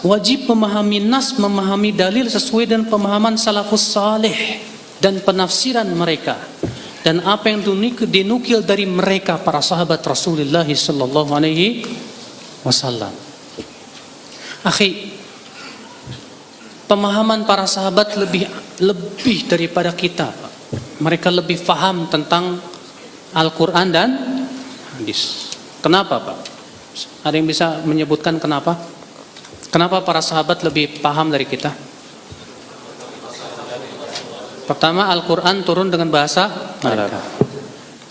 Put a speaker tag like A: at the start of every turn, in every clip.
A: wajib memahami nas, memahami dalil sesuai dengan pemahaman salafus saleh dan penafsiran mereka dan apa yang dinukil dari mereka para sahabat Rasulullah sallallahu alaihi wasallam. Akhi, pemahaman para sahabat lebih daripada kita. Mereka lebih faham tentang Al-Quran dan hadis. Kenapa, Pak? Ada yang bisa menyebutkan kenapa? Kenapa para sahabat lebih paham dari kita? Pertama, Al-Quran turun dengan bahasa mereka.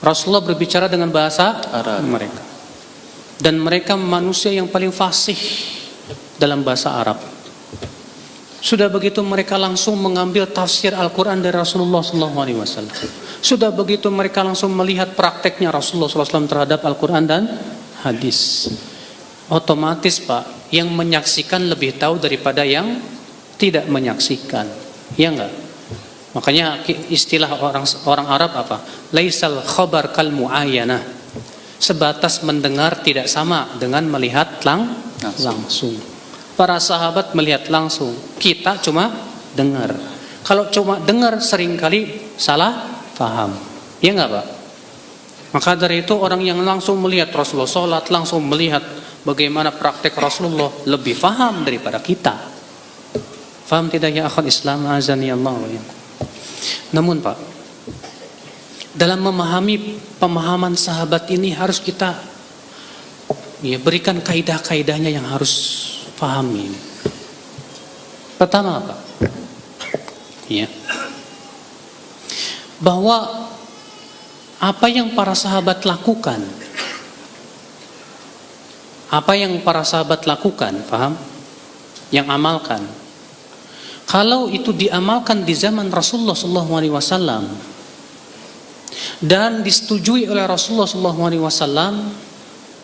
A: Rasulullah berbicara dengan bahasa mereka. Dan mereka manusia yang paling fasih dalam bahasa Arab. Sudah begitu mereka langsung mengambil tafsir Al-Quran dari Rasulullah SAW. Sudah begitu mereka langsung melihat prakteknya Rasulullah SAW terhadap Al-Quran dan hadis. Otomatis, Pak, yang menyaksikan lebih tahu daripada yang tidak menyaksikan. Ya enggak? Makanya istilah orang Arab apa? Laisal khabar kal muayyanah. Sebatas mendengar tidak sama dengan melihat langsung. Para sahabat melihat langsung, kita cuma dengar. Kalau cuma dengar seringkali salah paham. Ya enggak, Pak? Maka dari itu orang yang langsung melihat Rasulullah sholat, langsung melihat bagaimana praktek Rasulullah, lebih paham daripada kita. Faham tidak ya akhwat Islam azani Allah wa iyyakum? Namun, Pak, dalam memahami pemahaman sahabat ini harus kita berikan kaidah-kaidahnya yang harus pahami. Pertama apa? Bahwa apa yang para sahabat lakukan, paham? Yang amalkan. Kalau itu diamalkan di zaman Rasulullah SAW dan disetujui oleh Rasulullah SAW,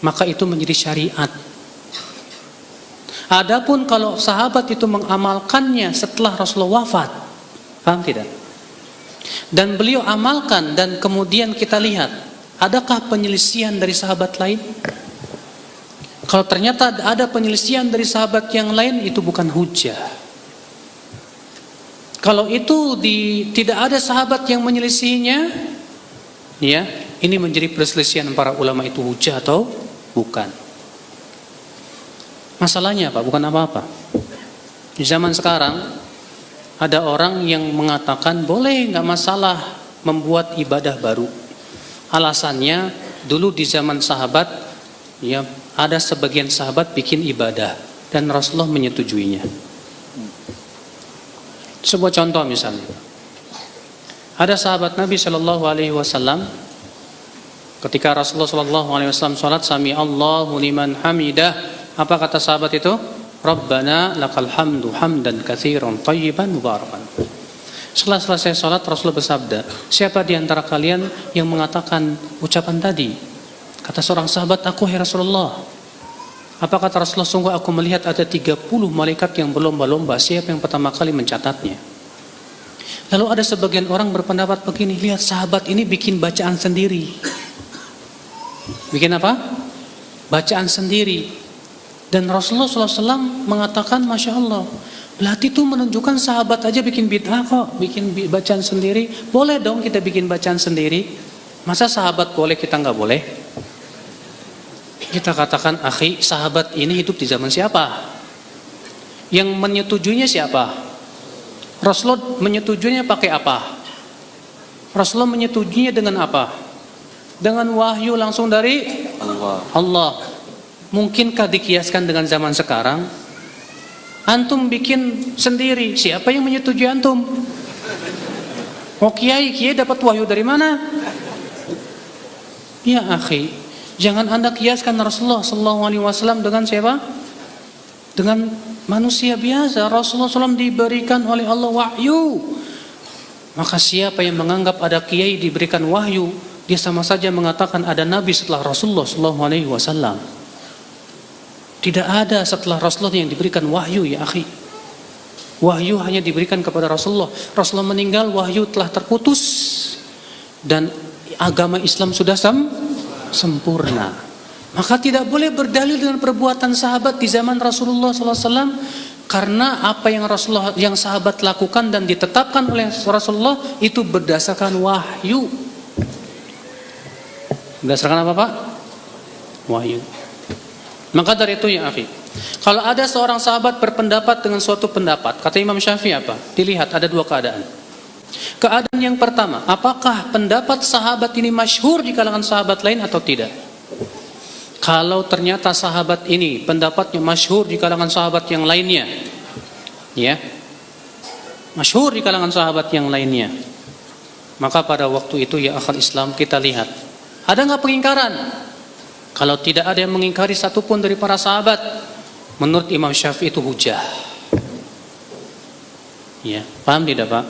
A: maka itu menjadi syariat. Adapun kalau sahabat itu mengamalkannya setelah Rasulullah wafat, paham tidak? Dan beliau amalkan dan kemudian kita lihat, adakah penyelisihan dari sahabat lain? Kalau ternyata ada penyelisihan dari sahabat yang lain, itu bukan hujjah. Kalau itu tidak ada sahabat yang menyelisihinya, ini menjadi perselisihan para ulama, itu hujjah atau bukan. Masalahnya Pak, bukan apa-apa. Di zaman sekarang ada orang yang mengatakan boleh, nggak masalah membuat ibadah baru. Alasannya dulu di zaman sahabat ada sebagian sahabat bikin ibadah dan Rasulullah menyetujuinya. Sebuah contoh misalnya, ada sahabat Nabi Shallallahu Alaihi Wasallam ketika Rasulullah Shallallahu Alaihi Wasallam sholat, sami Allahu liman hamidah. Apa kata sahabat itu? Rabbana lakal hamdu hamdan katsiran thayyiban mubarakan. Setelah selesai sholat, Rasulullah bersabda, siapa di antara kalian yang mengatakan ucapan tadi? Kata seorang sahabat, aku hai Rasulullah. Apa kata Rasulullah? Sungguh aku melihat ada 30 malaikat yang berlomba-lomba siapa yang pertama kali mencatatnya. Lalu ada sebagian orang berpendapat begini, lihat sahabat ini bikin bacaan sendiri. Bikin apa? Bacaan sendiri. Dan Rasulullah SAW mengatakan, Masya Allah, berarti itu menunjukkan sahabat aja bikin bid'ah kok, bikin bacaan sendiri. Boleh dong kita bikin bacaan sendiri. Masa sahabat boleh, kita nggak boleh? Kita katakan, akhi, sahabat ini hidup di zaman siapa? Yang menyetujuinya siapa? Rasulullah menyetujuinya pakai apa? Rasulullah menyetujuinya dengan apa? Dengan wahyu langsung dari Allah. Mungkinkah dikiaskan dengan zaman sekarang? Antum bikin sendiri, siapa yang menyetujui antum? Oh kiai dapat wahyu dari mana? Ya akhi, jangan anda kiaskan Rasulullah SAW dengan siapa? Dengan manusia biasa. Rasulullah SAW diberikan oleh Allah wahyu. Maka siapa yang menganggap ada kiai diberikan wahyu, dia sama saja mengatakan ada nabi setelah Rasulullah SAW. Tidak ada setelah Rasulullah yang diberikan wahyu ya akhi. Wahyu hanya diberikan kepada Rasulullah. Rasulullah meninggal, wahyu telah terputus. Dan agama Islam sudah sempurna. Maka tidak boleh berdalil dengan perbuatan sahabat di zaman Rasulullah SAW, karena apa yang sahabat lakukan dan ditetapkan oleh Rasulullah itu berdasarkan wahyu. Berdasarkan apa, Pak? Wahyu. Maka dari itu ya akhi, kalau ada seorang sahabat berpendapat dengan suatu pendapat, kata Imam Syafi'i apa? Dilihat ada dua keadaan. Keadaan yang pertama, apakah pendapat sahabat ini masyhur di kalangan sahabat lain atau tidak? Kalau ternyata sahabat ini pendapatnya masyhur di kalangan sahabat yang lainnya, ya, masyhur di kalangan sahabat yang lainnya, maka pada waktu itu ya akhal Islam, kita lihat ada nggak pengingkaran. Kalau tidak ada yang mengingkari satupun dari para sahabat, menurut Imam Syafi'i itu hujah. Ya, paham tidak Pak?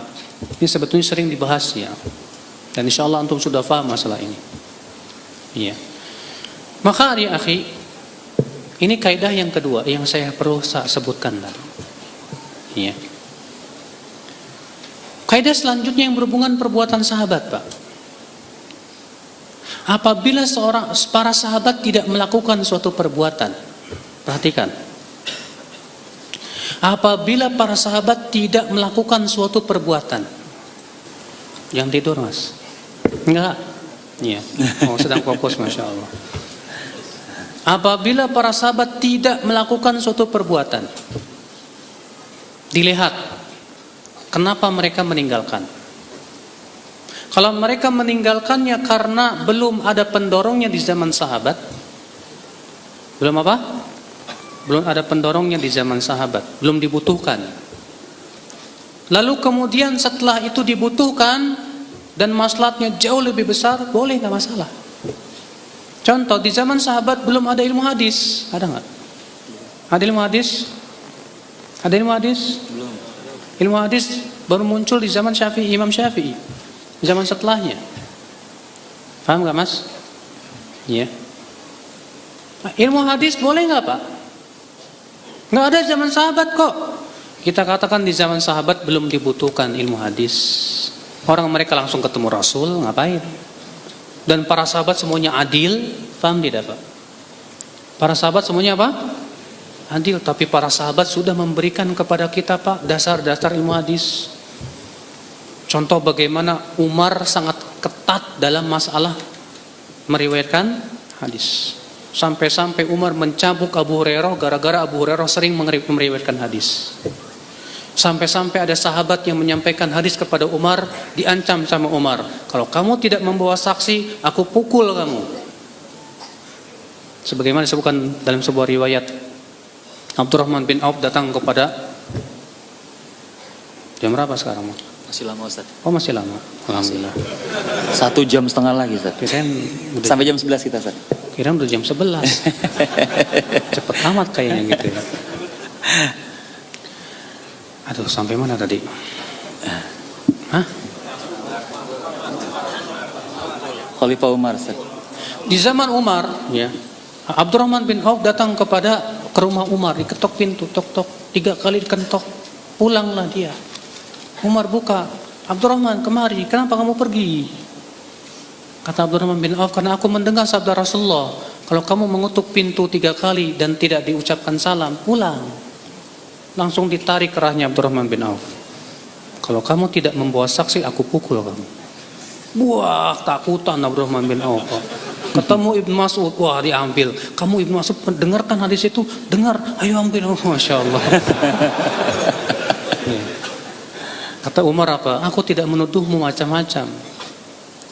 A: Ini sebetulnya sering dibahas ya, dan insya Allah antum sudah paham masalah ini. Ya. Maka ya akhi, ini kaidah yang kedua yang saya perlu sebutkan tadi. Ya. Kaidah selanjutnya yang berhubungan perbuatan sahabat, Pak. Apabila para sahabat tidak melakukan suatu perbuatan, perhatikan. Apabila para sahabat tidak melakukan suatu perbuatan, yang tidur mas? Enggak. Ya. Oh, sedang fokus, masya Allah. Apabila para sahabat tidak melakukan suatu perbuatan, dilihat kenapa mereka meninggalkan. Kalau mereka meninggalkannya karena belum ada pendorongnya di zaman sahabat, belum apa? Belum ada pendorongnya di zaman sahabat, belum dibutuhkan. Lalu kemudian setelah itu dibutuhkan dan maslahatnya jauh lebih besar, boleh, nggak masalah. Contoh, di zaman sahabat belum ada ilmu hadis, ada nggak? Ada ilmu hadis? Ada ilmu hadis? Belum. Ilmu hadis baru muncul di zaman Syafi'i, Imam Syafi'i. Zaman setelahnya. Paham nggak mas? Iya. Nah, ilmu hadis boleh nggak Pak? Nggak ada zaman sahabat kok. Kita katakan di zaman sahabat belum dibutuhkan ilmu hadis. Orang mereka langsung ketemu Rasul, ngapain? Dan para sahabat semuanya adil, paham tidak Pak? Para sahabat semuanya apa? Adil, tapi para sahabat sudah memberikan kepada kita Pak dasar-dasar ilmu hadis. Contoh bagaimana Umar sangat ketat dalam masalah meriwayatkan hadis. Sampai-sampai Umar mencabuk Abu Hurairah gara-gara Abu Hurairah sering meriwayatkan hadis. Sampai-sampai ada sahabat yang menyampaikan hadis kepada Umar, diancam sama Umar, kalau kamu tidak membawa saksi, aku pukul kamu. Sebagaimana disebutkan dalam sebuah riwayat, Abdurrahman bin Auf datang kepada, jam berapa sekarang?
B: Masih lama Ustaz.
A: Oh masih lama, alhamdulillah.
B: 1,5 jam lagi Ustaz. Sampai jam 11 kita Ustaz.
A: Kirain udah jam 11. Cepet amat kayaknya gitu ya. Aduh, sampai mana tadi? Hah?
B: Khalifah Umar Ustaz.
A: Di zaman Umar, ya, Abdurrahman bin Auf datang ke rumah Umar, diketok pintu, tok-tok, 3 kali diketok, pulanglah dia. Umar buka, Abdurrahman kemari, kenapa kamu pergi? Kata Abdurrahman bin Auf, karena aku mendengar sabda Rasulullah, kalau kamu mengutuk pintu 3 kali dan tidak diucapkan salam, pulang. Langsung ditarik kerahnya Abdurrahman bin Auf. Kalau kamu tidak membawa saksi, aku pukul kamu. Wah, takutan Abdurrahman bin Auf. Ketemu Ibnu Mas'ud, wah diambil. Kamu Ibnu Mas'ud dengarkan hadis itu, dengar, ayo ambil. Masya Allah. Kata Umar apa? Aku tidak menuduhmu macam-macam.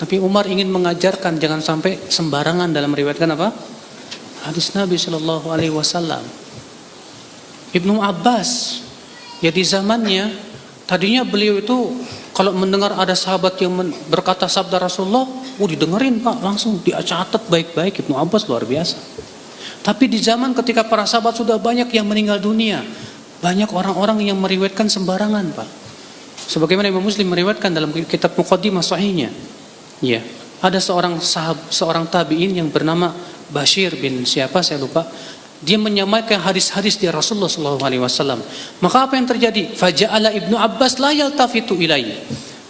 A: Tapi Umar ingin mengajarkan jangan sampai sembarangan dalam meriwayatkan apa? Hadis Nabi Shallallahu Alaihi Wasallam. Ibnu Abbas, ya di zamannya, tadinya beliau itu kalau mendengar ada sahabat yang berkata sabda Rasulullah, didengerin Pak, langsung dicatat baik-baik. Ibnu Abbas luar biasa. Tapi di zaman ketika para sahabat sudah banyak yang meninggal dunia, banyak orang-orang yang meriwayatkan sembarangan Pak. Sebagaimana Imam Muslim meriwayatkan dalam kitab Muqaddimah Sahihnya, ya, ada seorang tabi'in yang bernama Bashir bin siapa saya lupa. Dia menyampaikan hadis-hadis dari Rasulullah SAW. Maka apa yang terjadi? Faja'ala Ibnu Abbas la yaltafitu ilayya.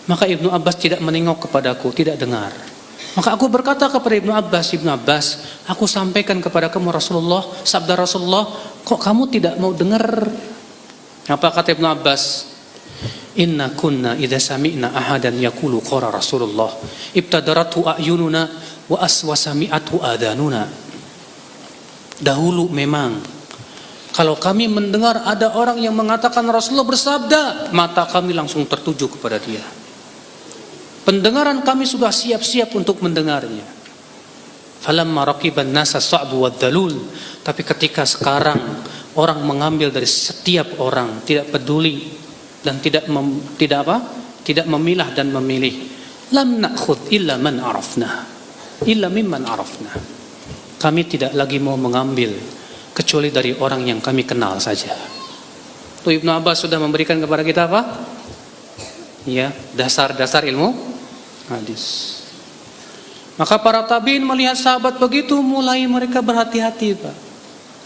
A: Maka Ibnu Abbas tidak menengok kepadaku, tidak dengar. Maka aku berkata kepada Ibnu Abbas, aku sampaikan kepada kamu Rasulullah, sabda Rasulullah, kok kamu tidak mau dengar? Apa kata Ibnu Abbas? Inna kunna idza sami'na ahadan yaqulu qara Rasulullah ibtadaratu a'yununa wa aswasami'atu adanuna. Dahulu memang kalau kami mendengar ada orang yang mengatakan Rasulullah bersabda, mata kami langsung tertuju kepada dia. Pendengaran kami sudah siap-siap untuk mendengarnya. Falamma raqiban nasa sa'bu wad-dalul. Tapi ketika sekarang orang mengambil dari setiap orang, tidak peduli dan tidak memilah dan memilih. Lam na'khudh illa man arafna, illa mimman arafna. Kami tidak lagi mau mengambil kecuali dari orang yang kami kenal saja. Tuh Ibnu Abbas sudah memberikan kepada kita apa? Ya, dasar-dasar ilmu hadis. Maka para tabiin melihat sahabat begitu, mulai mereka berhati-hati, Pak.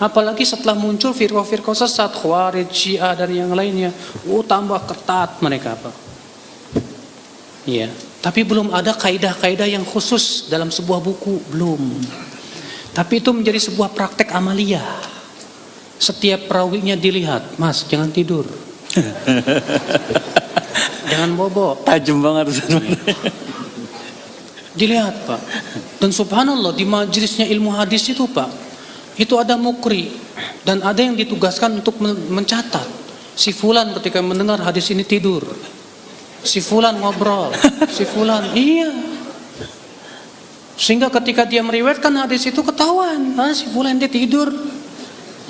A: Apalagi setelah muncul firqah-firqah sesat, Khawarij, Syiah dan yang lainnya, tambah ketat mereka, Pak. Iya, tapi belum ada kaidah-kaidah yang khusus dalam sebuah buku, belum. Tapi itu menjadi sebuah praktek amalia. Setiap perawinya dilihat, Mas, jangan tidur. Jangan bobo.
B: Tajam banget.
A: Dilihat, Pak. Dan subhanallah di majelisnya ilmu hadis itu, Pak, itu ada mukri dan ada yang ditugaskan untuk mencatat. Si fulan ketika mendengar hadis ini tidur. Si fulan ngobrol. Si fulan, iya. Sehingga ketika dia meriwayatkan hadis itu ketahuan, si fulan dia tidur.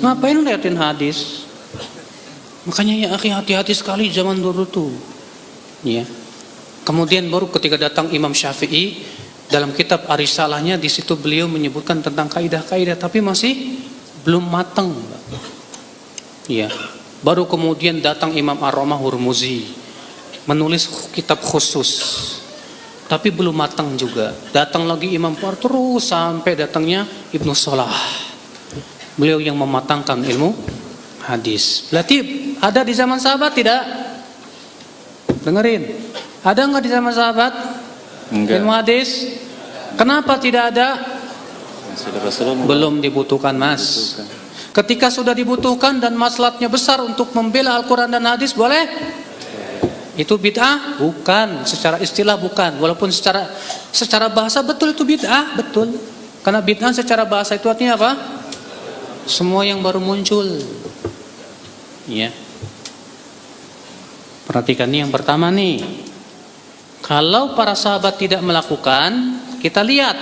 A: Ngapain liatin hadis? Makanya ya akhi, hati-hati sekali zaman dulu tuh. Ya. Kemudian baru ketika datang Imam Syafi'i dalam kitab Ar-Risalahnya, di situ beliau menyebutkan tentang kaidah-kaidah, tapi masih belum matang. Ya. Baru kemudian datang Imam Ar-Ramah Hurmuzi menulis kitab khusus, tapi belum matang juga. Datang lagi Imam Far, terus sampai datangnya Ibnu Salah. Beliau yang mematangkan ilmu hadis. Berarti ada di zaman sahabat tidak? Dengerin. Ada enggak di zaman sahabat?
B: Enggak.
A: Ilmu hadis? Kenapa tidak ada? Belum dibutuhkan, Mas. Ketika sudah dibutuhkan dan maslahatnya besar untuk membela Al-Quran dan hadis, boleh? Itu bid'ah? Bukan. Secara istilah bukan. Walaupun secara bahasa betul itu bid'ah, betul. Karena bid'ah secara bahasa itu artinya apa? Semua yang baru muncul. Ya. Perhatikan nih yang pertama nih. Kalau para sahabat tidak melakukan, kita lihat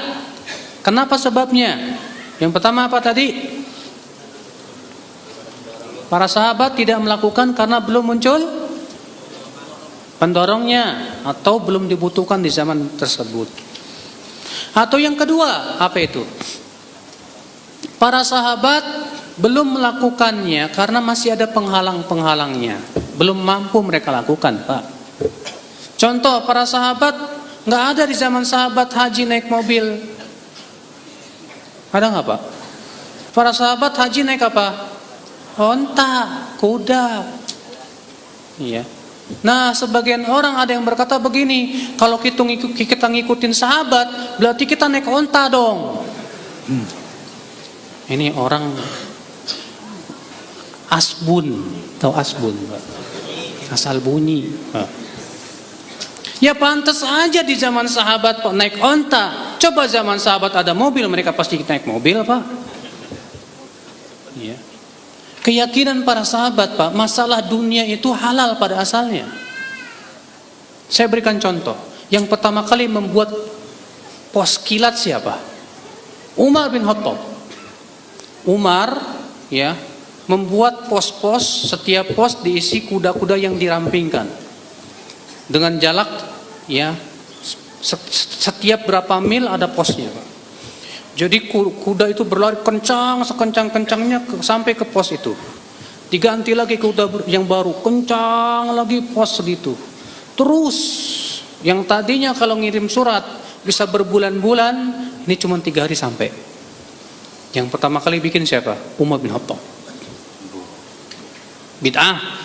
A: kenapa sebabnya. Yang pertama apa tadi? Para sahabat tidak melakukan karena belum muncul pendorongnya atau belum dibutuhkan di zaman tersebut. Atau yang kedua, apa itu? Para sahabat belum melakukannya karena masih ada penghalang-penghalangnya. Belum mampu mereka lakukan, Pak. Contoh, para sahabat nggak ada di zaman sahabat haji naik mobil. Ada nggak, Pak? Para sahabat haji naik apa? Onta, kuda. Iya. Nah, sebagian orang ada yang berkata begini, kalau kita ngikutin sahabat, berarti kita naik onta dong. Ini orang asbun, tahu asbun, Pak? Asal bunyi. Ya pantas aja di zaman sahabat Pak naik onta. Coba zaman sahabat ada mobil, mereka pasti naik mobil, Pak. Ya. Keyakinan para sahabat, Pak, masalah dunia itu halal pada asalnya. Saya berikan contoh. Yang pertama kali membuat pos kilat siapa? Umar bin Khattab. Umar, ya, membuat pos-pos, setiap pos diisi kuda-kuda yang dirampingkan dengan jalak, ya, setiap berapa mil ada posnya, Pak. Jadi kuda itu berlari kencang, sekencang-kencangnya sampai ke pos itu. Diganti lagi kuda yang baru, kencang lagi pos segitu. Terus yang tadinya kalau ngirim surat bisa berbulan-bulan, ini cuma 3 hari sampai. Yang pertama kali bikin siapa? Umar bin Khattab. Bid'ah.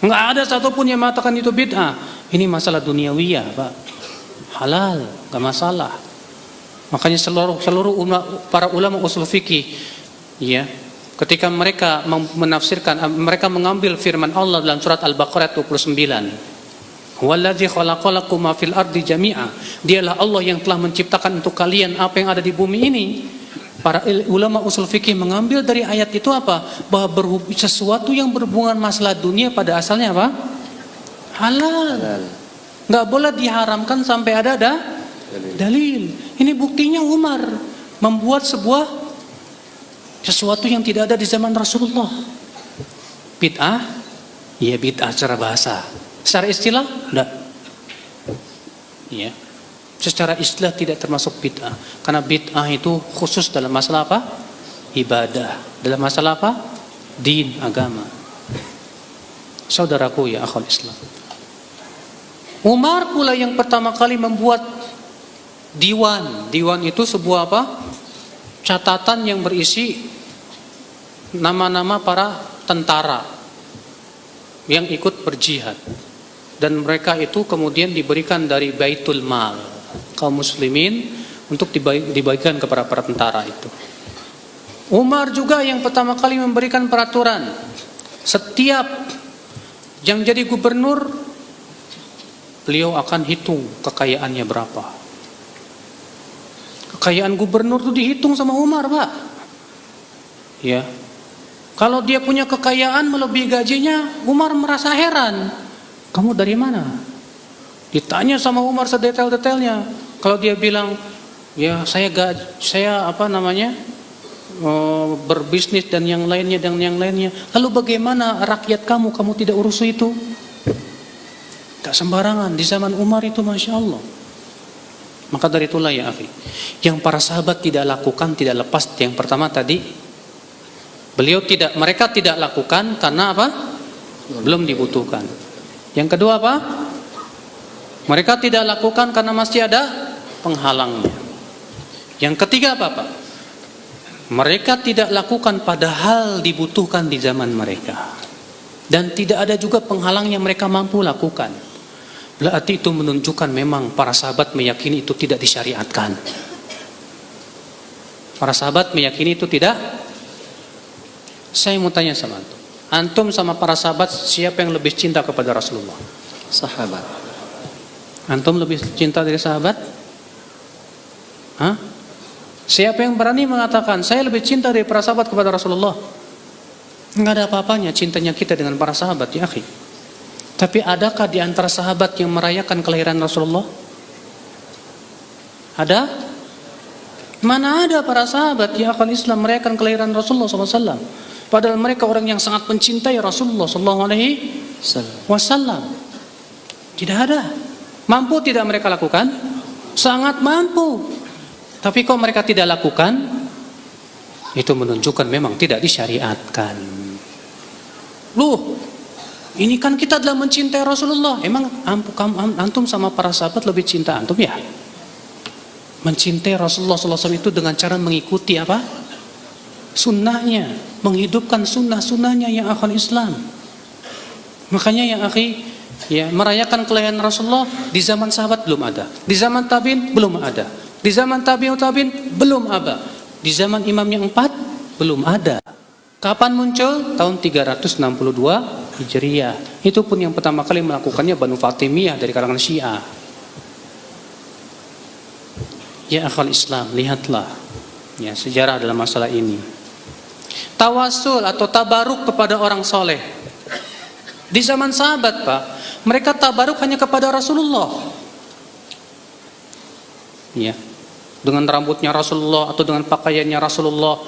A: Enggak ada satupun yang mengatakan itu bid'ah. Ini masalah duniawiyah, Pak. Halal, enggak masalah. Makanya seluruh para ulama usul fikih, ya, ketika mereka menafsirkan, mereka mengambil firman Allah dalam surat Al-Baqarah 29. Walladzi khalaqalakum ma fil ardi jami'a. Dialah Allah yang telah menciptakan untuk kalian apa yang ada di bumi ini. Para ulama usul fikih mengambil dari ayat itu apa? Bahwa sesuatu yang berhubungan masalah dunia pada asalnya apa? Halal. Nggak boleh diharamkan sampai ada dalil. Ini buktinya Umar membuat sesuatu yang tidak ada di zaman Rasulullah. Bid'ah? Ya bid'ah secara bahasa. Secara istilah? Enggak. Ya. Secara istilah tidak termasuk bid'ah. Karena bid'ah itu khusus dalam masalah apa? Ibadah. Dalam masalah apa? Din, agama. Saudaraku ya akhwal Islam. Umar pula yang pertama kali membuat diwan. Diwan itu sebuah apa? Catatan yang berisi nama-nama para tentara yang ikut berjihad. Dan mereka itu kemudian diberikan dari Baitul Mal kaum muslimin untuk dibagikan kepada para tentara itu. Umar juga yang pertama kali memberikan peraturan, setiap yang jadi gubernur beliau akan hitung kekayaannya berapa. Kekayaan gubernur itu dihitung sama Umar, Pak. Ya. Kalau dia punya kekayaan melebihi gajinya, Umar merasa heran. Kamu dari mana? Ditanya sama Umar sedetail-detailnya. Kalau dia bilang, ya saya berbisnis dan yang lainnya. Lalu bagaimana rakyat kamu tidak urus itu? Tak sembarangan di zaman Umar itu, masya Allah. Maka dari itulah ya akhi, yang para sahabat tidak lakukan tidak lepas yang pertama tadi, mereka tidak lakukan karena apa? Belum dibutuhkan. Yang kedua apa? Mereka tidak lakukan karena masih ada penghalangnya. Yang ketiga apa Pak? Mereka tidak lakukan padahal dibutuhkan di zaman mereka. Dan tidak ada juga penghalang yang mereka mampu lakukan. Berarti itu menunjukkan memang para sahabat meyakini itu tidak disyariatkan. Para sahabat meyakini itu tidak. Saya mau tanya sama antum. Antum sama para sahabat siapa yang lebih cinta kepada Rasulullah?
B: Sahabat.
A: Antum lebih cinta dari sahabat? Hah? Siapa yang berani mengatakan saya lebih cinta dari para sahabat kepada Rasulullah? Enggak ada apa-apanya cintanya kita dengan para sahabat ya akhi. Tapi adakah di antara sahabat yang merayakan kelahiran Rasulullah? Ada? Mana ada para sahabat yang akan Islam merayakan kelahiran Rasulullah SAW? Padahal mereka orang yang sangat mencintai Rasulullah SAW. Tidak ada. Mampu tidak mereka lakukan? Sangat mampu. Tapi kok mereka tidak lakukan? Itu menunjukkan memang tidak disyariatkan. Ini kan kita adalah mencintai Rasulullah. Emang antum sama para sahabat lebih cinta antum ya? Mencintai Rasulullah SAW itu dengan cara mengikuti apa? Sunnahnya, menghidupkan sunnah-sunnahnya yang akan Islam. Makanya yang akhi, ya merayakan kelahiran Rasulullah di zaman sahabat belum ada, di zaman tabi'in belum ada, di zaman tabi'in belum ada, di zaman imam yang 4 belum ada. Kapan muncul? Tahun 362 Hijriah. Itu pun yang pertama kali melakukannya Banu Fatimiyah dari kalangan Syiah. Ya akhal Islam, lihatlah ya sejarah dalam masalah ini. Tawasul atau tabaruk kepada orang soleh. Di zaman sahabat Pak, mereka tabaruk hanya kepada Rasulullah. Ya, dengan rambutnya Rasulullah atau dengan pakaiannya Rasulullah,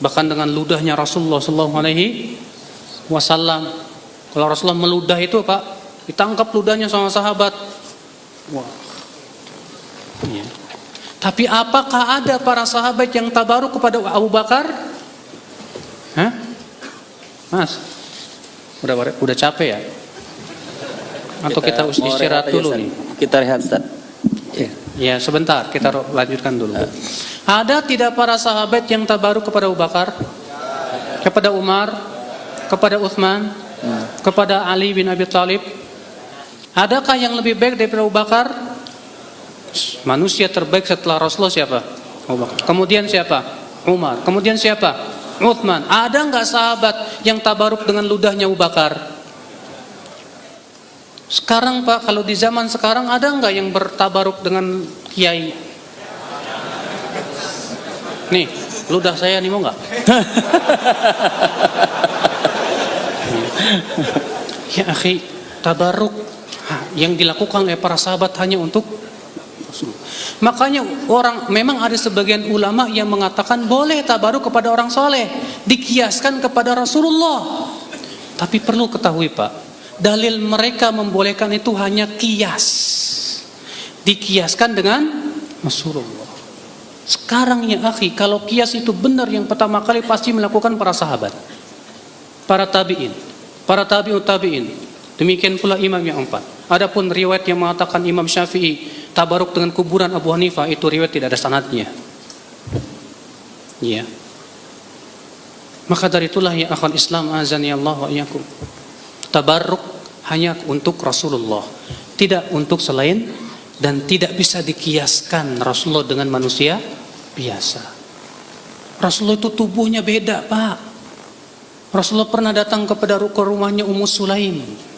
A: bahkan dengan ludahnya Rasulullah SAW. Kalau Rasulullah meludah itu Pak, ditangkap ludahnya sama sahabat. Wah. Ya. Tapi apakah ada para sahabat yang tabaruk kepada Abu Bakar? Hah? Mas, udah capek ya? Atau kita istirahat dulu nih?
B: Kita rehat Ustaz.
A: Ya sebentar, kita lanjutkan dulu. Ada tidak para sahabat yang tabaruk kepada Abu Bakar? Kepada Umar? Kepada Utsman? Kepada Ali bin Abi Thalib? Adakah yang lebih baik daripada Abu Bakar? Manusia terbaik setelah Rasulullah siapa? Abu Bakar. Kemudian siapa? Umar. Kemudian siapa? Uthman. Ada nggak sahabat yang tabaruk dengan ludahnya Abu Bakar? Sekarang Pak, kalau di zaman sekarang ada nggak yang bertabaruk dengan kiai? Nih, ludah saya nih mau nggak? Ya akhi, tabaruk yang dilakukan oleh para sahabat hanya untuk Rasul. Makanya memang ada sebagian ulama yang mengatakan boleh tabaruk kepada orang soleh, dikiaskan kepada Rasulullah. Tapi perlu ketahui Pak, dalil mereka membolehkan itu hanya kias, dikiaskan dengan Rasulullah. Sekarang ya akhi, kalau kias itu benar, yang pertama kali pasti melakukan para sahabat, para tabi'in, para tabi'ut tabi'in. Demikian pula imam yang empat. Adapun riwayat yang mengatakan Imam Syafi'i tabaruk dengan kuburan Abu Hanifah, itu riwayat tidak ada sanadnya. Ya. Maka dari itulah ya akhwal Islam azani Allah wa iyyakum, tabaruk hanya untuk Rasulullah, tidak untuk selain, dan tidak bisa dikiaskan Rasulullah dengan manusia biasa. Rasulullah itu tubuhnya beda Pak. Rasulullah pernah datang ke rumahnya Ummu Sulaim.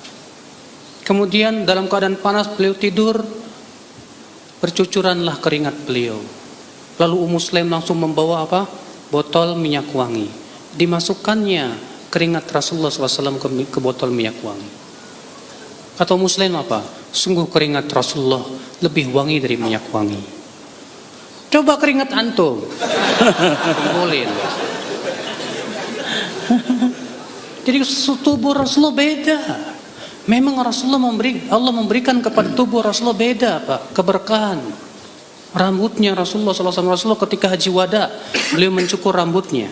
A: Kemudian dalam keadaan panas beliau tidur, bercucuranlah keringat beliau. Lalu Ummu Sulaim langsung membawa apa? Botol minyak wangi. Dimasukkannya keringat Rasulullah SAW ke botol minyak wangi. Kata Ummu Sulaim apa? Sungguh keringat Rasulullah lebih wangi dari minyak wangi. Coba keringat antum. Boleh. Jadi tubuh Rasulullah beda. Memang Allah memberikan kepada tubuh Rasulullah beda Pak, keberkahan. Rambutnya Rasulullah SAW, Rasulullah ketika haji wada, beliau mencukur rambutnya.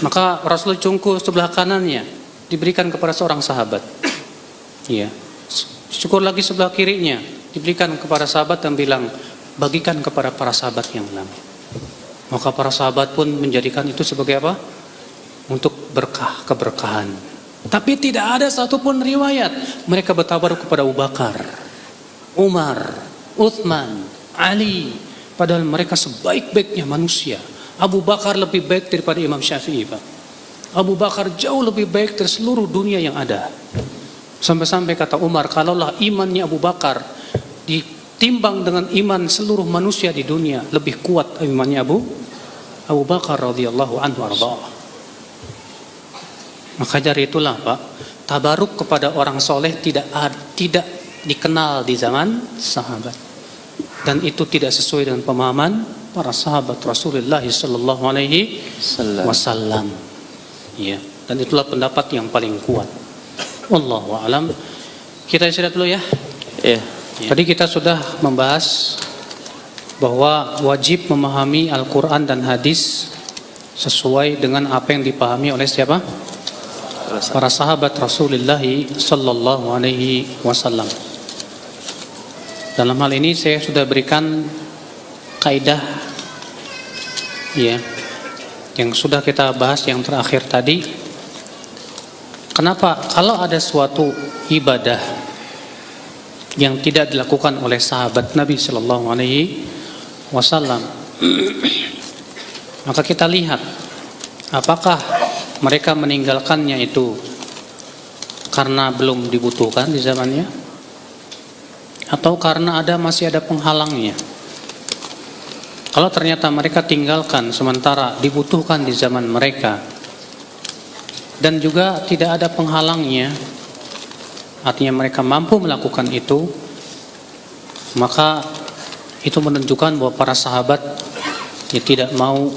A: Maka Rasulullah cungkur sebelah kanannya, diberikan kepada seorang sahabat. Iya. Cukur lagi sebelah kirinya, diberikan kepada sahabat dan bilang, bagikan kepada para sahabat yang lain. Maka para sahabat pun menjadikan itu sebagai apa? Untuk berkah, keberkahan. Tapi tidak ada satupun riwayat mereka bertabaruk kepada Abu Bakar, Umar, Uthman, Ali. Padahal mereka sebaik-baiknya manusia. Abu Bakar lebih baik daripada Imam Syafi'i Pak. Abu Bakar jauh lebih baik dari seluruh dunia yang ada. Sampai-sampai kata Umar, kalaulah imannya Abu Bakar ditimbang dengan iman seluruh manusia di dunia, lebih kuat imannya Abu Bakar radhiyallahu anhu arda. Maka dari itulah Pak, tabaruk kepada orang soleh tidak dikenal di zaman sahabat, dan itu tidak sesuai dengan pemahaman para sahabat Rasulullah Sallallahu Alaihi Wasallam. Ya, dan itulah pendapat yang paling kuat. Wallahu a'lam. Kita istirahat dulu ya.
B: Ya.
A: Tadi kita sudah membahas bahwa wajib memahami Al-Quran dan hadis sesuai dengan apa yang dipahami oleh siapa? Para sahabat Rasulullah Sallallahu Alaihi Wasallam. Dalam hal ini saya sudah berikan kaidah ya, yang sudah kita bahas yang terakhir tadi. Kenapa kalau ada suatu ibadah yang tidak dilakukan oleh sahabat Nabi Sallallahu Alaihi Wasallam, maka kita lihat apakah mereka meninggalkannya itu karena belum dibutuhkan di zamannya, atau karena masih ada penghalangnya. Kalau ternyata mereka tinggalkan sementara dibutuhkan di zaman mereka, dan juga tidak ada penghalangnya, artinya mereka mampu melakukan itu, maka itu menunjukkan bahwa para sahabat ya tidak mau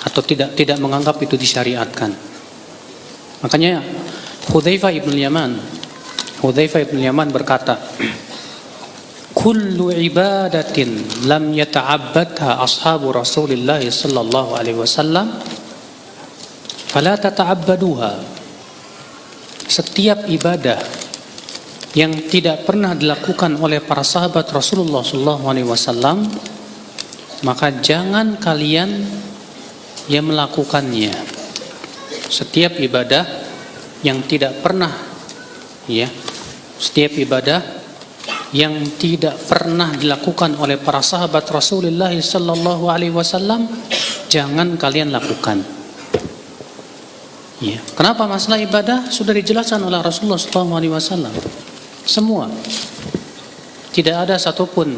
A: atau tidak menganggap itu disyariatkan. Makanya Hudzaifah ibn Yaman berkata, kullu ibadatin lam yata'abbadha ashabu Rasulillah sallallahu alaihi wasallam fala tata'abbaduha. Setiap ibadah yang tidak pernah dilakukan oleh para sahabat Rasulullah sallallahu alaihi wasallam, maka jangan kalian yang melakukannya. Setiap ibadah yang tidak pernah setiap ibadah yang tidak pernah dilakukan oleh para sahabat Rasulullah sallallahu alaihi wasallam, jangan kalian lakukan. Ya. Kenapa? Masalah ibadah sudah dijelaskan oleh Rasulullah sallallahu alaihi wasallam. Semua. Tidak ada satupun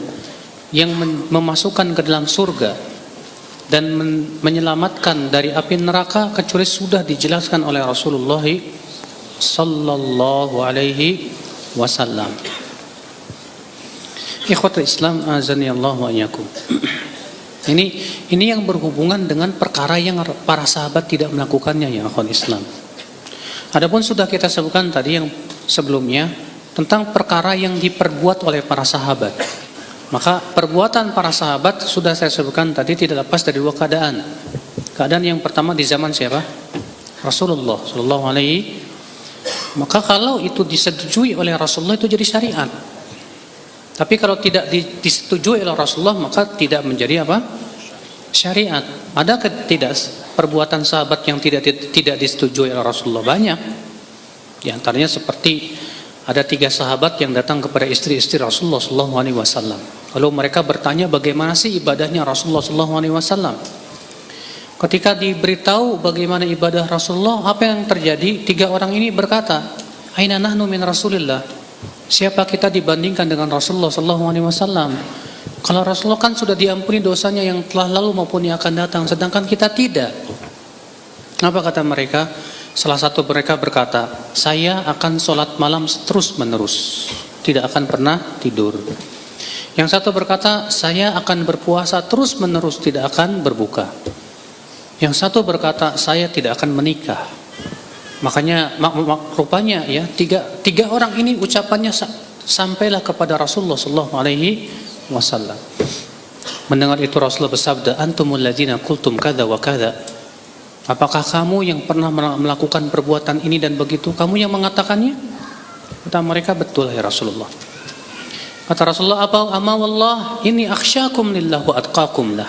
A: yang memasukkan ke dalam surga dan menyelamatkan dari api neraka kecuali sudah dijelaskan oleh Rasulullah sallallahu alaihi wasallam. Ikhwatul Islam azani Allah wa iyyakum. Ini yang berhubungan dengan perkara yang para sahabat tidak melakukannya, ya ikhwatul Islam. Adapun sudah kita sebutkan tadi yang sebelumnya tentang perkara yang diperbuat oleh para sahabat. Maka perbuatan para sahabat sudah saya sebutkan tadi tidak lepas dari dua keadaan. Keadaan yang pertama di zaman siapa? Rasulullah sallallahu alaihi. Maka kalau itu disetujui oleh Rasulullah itu jadi syariat. Tapi kalau tidak disetujui oleh Rasulullah maka tidak menjadi apa? Syariat. Ada tidak perbuatan sahabat yang tidak disetujui oleh Rasulullah? Banyak. Di antaranya seperti ada 3 sahabat yang datang kepada istri-istri Rasulullah SAW. Lalu mereka bertanya bagaimana sih ibadahnya Rasulullah SAW. Ketika diberitahu bagaimana ibadah Rasulullah, apa yang terjadi? 3 orang ini berkata, "Aina nahnu min Rasulillah?" Siapa kita dibandingkan dengan Rasulullah SAW? Kalau Rasulullah kan sudah diampuni dosanya yang telah lalu maupun yang akan datang, sedangkan kita tidak. Apa kata mereka? Salah satu mereka berkata, "Saya akan sholat malam terus menerus, tidak akan pernah tidur." Yang satu berkata, "Saya akan berpuasa terus menerus, tidak akan berbuka." Yang satu berkata, "Saya tidak akan menikah." Makanya rupanya ya tiga orang ini ucapannya sampailah kepada Rasulullah sallallahu alaihi wasallam. Mendengar itu Rasulullah bersabda, "Antumul ladzina qultum kadza wa kadza." Apakah kamu yang pernah melakukan perbuatan ini dan begitu? Kamu yang mengatakannya? Kata mereka, "Betul ya Rasulullah." Kata Rasulullah, "Apa ama wallah inni akhsyakum lillah wa atqakum lah."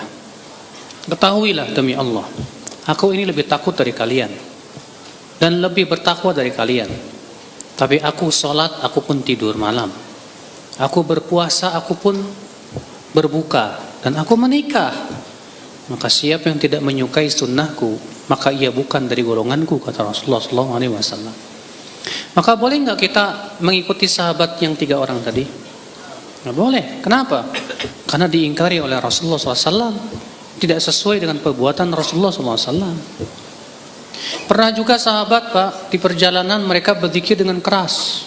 A: Ketahuilah demi Allah, aku ini lebih takut dari kalian dan lebih bertakwa dari kalian. Tapi aku sholat, aku pun tidur malam. Aku berpuasa, aku pun berbuka. Dan aku menikah. Maka siapa yang tidak menyukai sunnahku, maka ia bukan dari golonganku, kata Rasulullah SAW. Maka boleh nggak kita mengikuti sahabat yang 3 orang tadi? Nggak boleh. Kenapa? Karena diingkari oleh Rasulullah SAW. Tidak sesuai dengan perbuatan Rasulullah SAW. Pernah juga sahabat Pak, di perjalanan mereka berzikir dengan keras.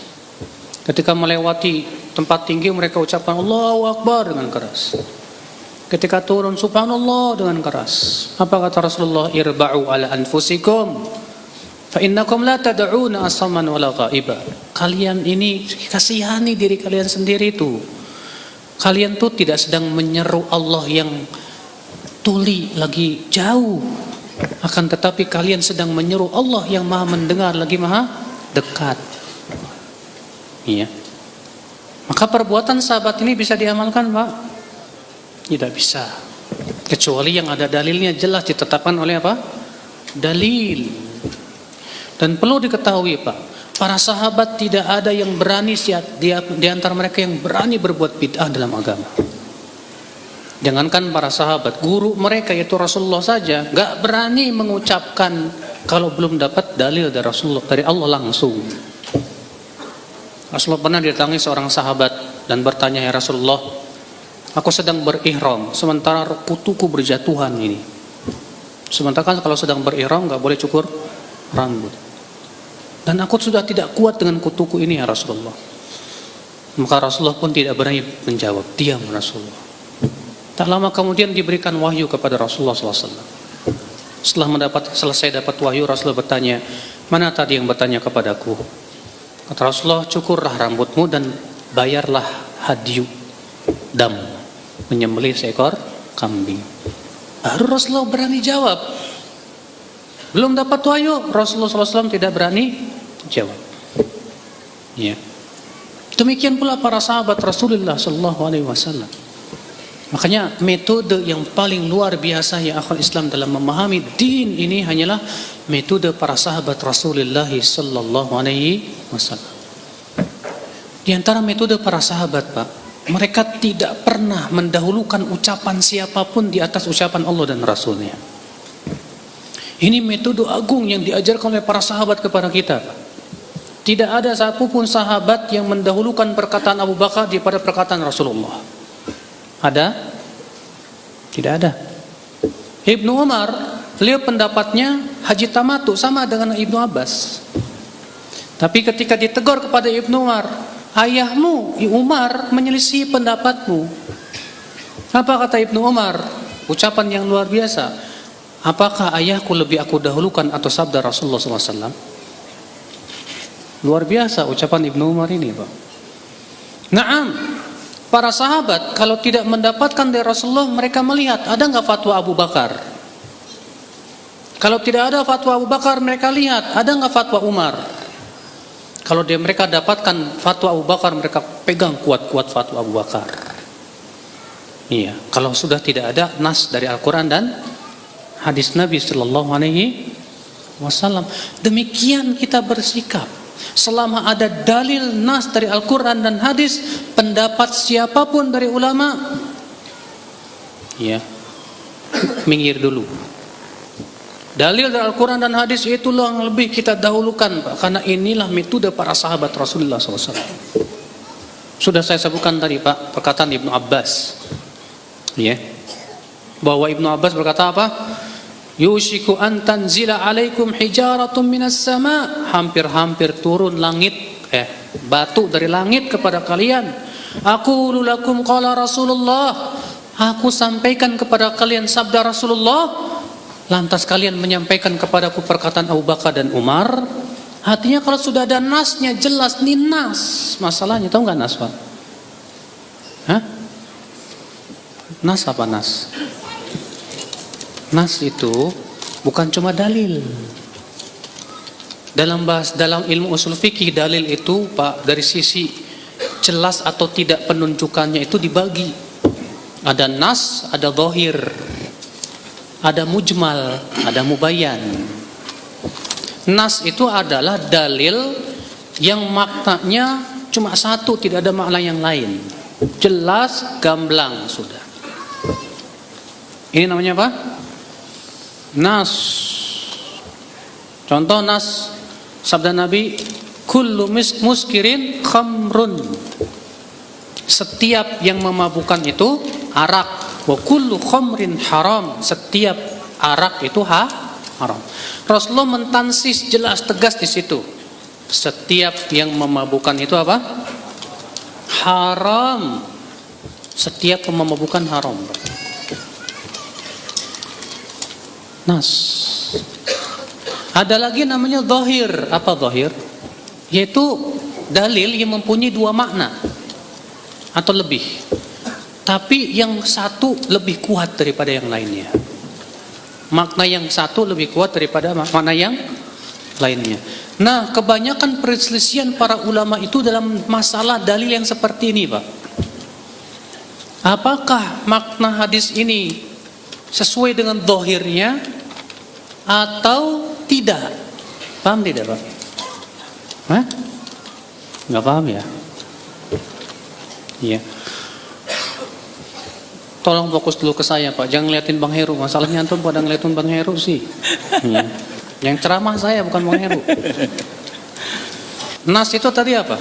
A: Ketika melewati tempat tinggi mereka ucapkan Allahu Akbar dengan keras. Ketika turun subhanallah dengan keras. Apa kata Rasulullah? Irba'u ala anfusikum fa innakum la tad'una asaman wala ghaiba. Kalian ini kasihani diri kalian sendiri itu. Kalian tuh tidak sedang menyeru Allah yang tuli lagi jauh. Akan tetapi kalian sedang menyeru Allah yang maha mendengar lagi maha dekat. Iya. Maka perbuatan sahabat ini bisa diamalkan Pak? Tidak bisa. Kecuali yang ada dalilnya jelas ditetapkan oleh apa? Dalil. Dan perlu diketahui Pak, para sahabat tidak ada yang berani di antara mereka yang berani berbuat bid'ah dalam agama. Jangankan para sahabat, guru mereka yaitu Rasulullah saja gak berani mengucapkan kalau belum dapat dalil dari Rasulullah, dari Allah langsung. Rasulullah pernah didatangi seorang sahabat dan bertanya, "Ya Rasulullah, aku sedang berihram sementara kutuku berjatuhan ini." Sementara kan kalau sedang berihram gak boleh cukur rambut. "Dan aku sudah tidak kuat dengan kutuku ini ya Rasulullah." Maka Rasulullah pun tidak berani menjawab, diam Rasulullah. Tak lama kemudian diberikan wahyu kepada Rasulullah SAW. Setelah selesai dapat wahyu, Rasulullah bertanya, "Mana tadi yang bertanya kepadaku?" Kata Rasulullah, "Cukurlah rambutmu dan bayarlah hadyu dam, menyembelih seekor kambing." Baru Rasulullah berani jawab. Belum dapat wahyu, Rasulullah SAW tidak berani jawab. Ya. Demikian pula para sahabat Rasulullah SAW. Makanya metode yang paling luar biasa ya akhwal Islam dalam memahami din ini hanyalah metode para sahabat Rasulullah sallallahu alaihi wasallam. Di antara metode para sahabat, Pak, mereka tidak pernah mendahulukan ucapan siapapun di atas ucapan Allah dan Rasulnya. Ini metode agung yang diajarkan oleh para sahabat kepada kita, Pak. Tidak ada satupun sahabat yang mendahulukan perkataan Abu Bakar daripada perkataan Rasulullah. Ada? Tidak ada. Ibnu Umar, beliau pendapatnya haji tamattu sama dengan Ibnu Abbas. Tapi ketika ditegur kepada Ibnu Umar, ayahmu Umar menyelisih pendapatmu. Apa kata Ibnu Umar? Ucapan yang luar biasa. Apakah ayahku lebih aku dahulukan atau sabda Rasulullah SAW? Luar biasa ucapan Ibnu Umar ini, Pak. Naam, para sahabat kalau tidak mendapatkan dari Rasulullah, mereka melihat ada nggak fatwa Abu Bakar. Kalau tidak ada fatwa Abu Bakar, mereka lihat ada nggak fatwa Umar. Kalau mereka dapatkan fatwa Abu Bakar, mereka pegang kuat-kuat fatwa Abu Bakar. Iya, kalau sudah tidak ada nas dari Al-Quran dan hadis Nabi Sallallahu Alaihi Wasallam, demikian kita bersikap. Selama ada dalil nas dari Al-Quran dan hadis, pendapat siapapun dari ulama, ya, minggir dulu. Dalil dari Al-Quran dan hadis itulah yang lebih kita dahulukan, Pak, karena inilah metode para sahabat Rasulullah SAW. Sudah saya sebutkan tadi, Pak, perkataan Ibnu Abbas, ya, bahwa Ibnu Abbas berkata apa? Yushiku an tanzila alaikum hijaratun minas sama, hampir-hampir turun batu dari langit kepada kalian. Aqulu lakum qala Rasulullah, aku sampaikan kepada kalian sabda Rasulullah, lantas kalian menyampaikan kepadaku perkataan Abu Bakar dan Umar. Artinya kalau sudah ada nasnya jelas, nih nas masalahnya. Tahu nggak nas, Pak? Hah? Nas apa nas? Nas itu bukan cuma dalil. Dalam ilmu usul fikih, dalil itu, Pak, dari sisi jelas atau tidak penunjukannya itu dibagi. Ada nas, ada zahir, ada mujmal, ada mubayyan. Nas itu adalah dalil yang maknanya cuma satu, tidak ada makna yang lain. Jelas, gamblang sudah. Ini namanya apa? Nas. Contoh nas sabda Nabi, kullu muskirin khamrun. Setiap yang memabukkan itu arak. Wa kullu khamrin haram. Setiap arak itu haram. Rasulullah mentansis jelas tegas di situ. Setiap yang memabukkan itu apa? Haram. Setiap yang memabukkan haram. Nas. Ada lagi namanya zahir. Apa zahir? Yaitu dalil yang mempunyai dua makna atau lebih, tapi yang satu lebih kuat daripada yang lainnya. Makna yang satu lebih kuat daripada makna yang lainnya. Nah, kebanyakan perselisihan para ulama itu dalam masalah dalil yang seperti ini, Pak. Apakah makna hadis ini sesuai dengan zahirnya atau tidak? Paham tidak, Pak? Hah? Nggak paham ya? Iya. Tolong fokus dulu ke saya, Pak. Jangan ngeliatin Bang Heru. Masalahnya antum pada ngeliatin Bang Heru sih. Iya. Yang ceramah saya bukan Bang Heru. Nas itu tadi apa?